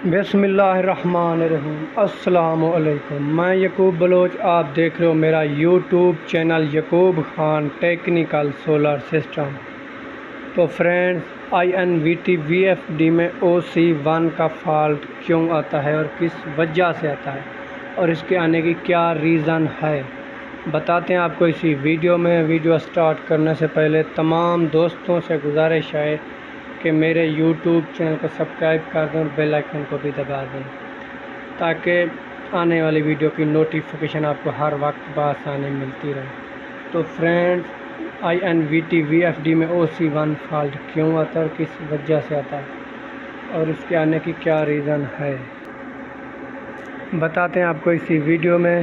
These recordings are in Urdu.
بسم اللہ الرحمن الرحیم۔ السلام علیکم، میں یعقوب بلوچ، آپ دیکھ رہے ہو میرا یوٹیوب چینل یعقوب خان ٹیکنیکل سولر سسٹم۔ تو فرینڈز، INVT-VFD میں OC1 کا فالٹ کیوں آتا ہے اور کس وجہ سے آتا ہے اور اس کے آنے کی کیا ریزن ہے، بتاتے ہیں آپ کو اسی ویڈیو میں۔ ویڈیو سٹارٹ کرنے سے پہلے تمام دوستوں سے گزارش ہے کہ میرے یوٹیوب چینل کو سبسکرائب کر دیں اور بیل آئیکن کو بھی دبا دیں تاکہ آنے والی ویڈیو کی نوٹیفیکیشن آپ کو ہر وقت بآسانی ملتی رہے۔ تو فرینڈز، INVT-VFD میں OC1 فالٹ کیوں آتا ہے اور کس وجہ سے آتا ہے اور اس کے آنے کی کیا ریزن ہے، بتاتے ہیں آپ کو اسی ویڈیو میں۔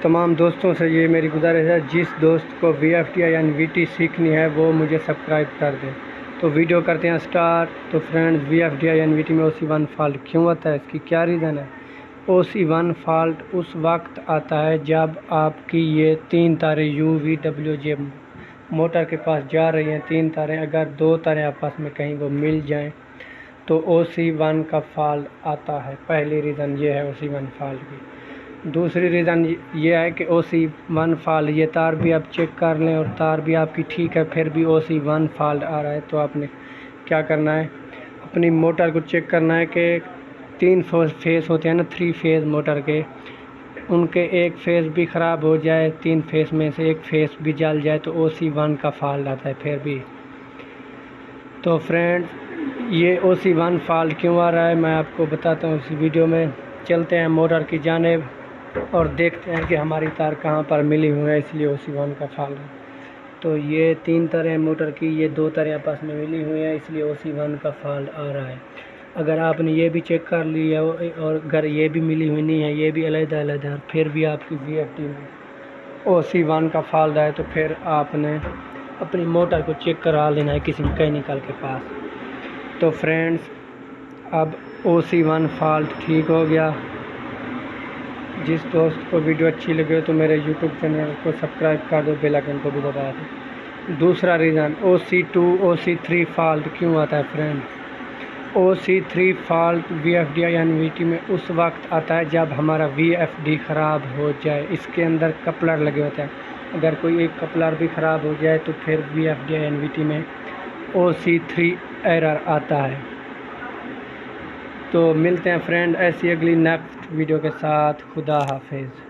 تمام دوستوں سے یہ میری گزارش ہے، جس دوست کو VFD INVT سیکھنی ہے وہ مجھے سبسکرائب کر دیں۔ تو ویڈیو کرتے ہیں سٹارٹ۔ تو فرینڈز، VFD INVT میں OC1 فالٹ کیوں آتا ہے، اس کی کیا ریزن ہے۔ OC1 فالٹ اس وقت آتا ہے جب آپ کی یہ 3 تاریں UVWJ موٹر کے پاس جا رہی ہیں، 3 تاریں، اگر 2 تاریں آپس میں کہیں وہ مل جائیں تو OC1 کا فالٹ آتا ہے۔ پہلی ریزن یہ ہے OC1 فالٹ کی۔ دوسری ریزن یہ ہے کہ OC1 فالٹ، یہ تار بھی آپ چیک کر لیں اور تار بھی آپ کی ٹھیک ہے، پھر بھی OC1 فالٹ آ رہا ہے تو آپ نے کیا کرنا ہے، اپنی موٹر کو چیک کرنا ہے کہ 3 فیز ہوتے ہیں نا، 3 فیز موٹر کے، ان کے ایک فیز بھی خراب ہو جائے، 3 فیز میں سے ایک فیز بھی جل جائے تو OC1 کا فالٹ آتا ہے پھر بھی۔ تو فرینڈز، یہ OC1 فالٹ کیوں آ رہا ہے میں آپ کو بتاتا ہوں اسی ویڈیو میں۔ چلتے ہیں موٹر کی جانب اور دیکھتے ہیں کہ ہماری تار کہاں پر ملی ہوئی ہے، اس لیے OC1 کا فالٹ ہے۔ تو یہ 3 تاریں موٹر کی، یہ 2 تاریں آپس میں ملی ہوئی ہیں، اس لیے OC1 کا فالٹ آ رہا ہے۔ اگر آپ نے یہ بھی چیک کر لیا اور اگر یہ بھی ملی ہوئی نہیں ہے، یہ بھی علیحدہ علیحدہ ہے، پھر بھی آپ کی VFD میں OC1 کا فالٹ آئے تو پھر آپ نے اپنی موٹر کو چیک کرا لینا ہے کسی میکینیکل کے پاس۔ تو فرینڈز، اب OC1 فالٹ ٹھیک ہو گیا۔ جس دوست کو ویڈیو اچھی لگے تو میرے یوٹیوب چینل کو سبسکرائب کر دو، بیل آئیکن کو بھی دبا دو۔ دوسرا ریزن OC2 OC3 فالٹ کیوں آتا ہے friend. OC3 fault VFD INVT میں اس وقت آتا ہے جب ہمارا VFD خراب ہو جائے، اس کے اندر کپلر لگے ہوتے ہیں، اگر کوئی ایک کپلر بھی خراب ہو جائے تو پھر VFD INVT میں OC3 ایرر آتا ہے۔ تو ملتے ہیں فرینڈ ایسی اگلی نیکسٹ ویڈیو کے ساتھ۔ خدا حافظ۔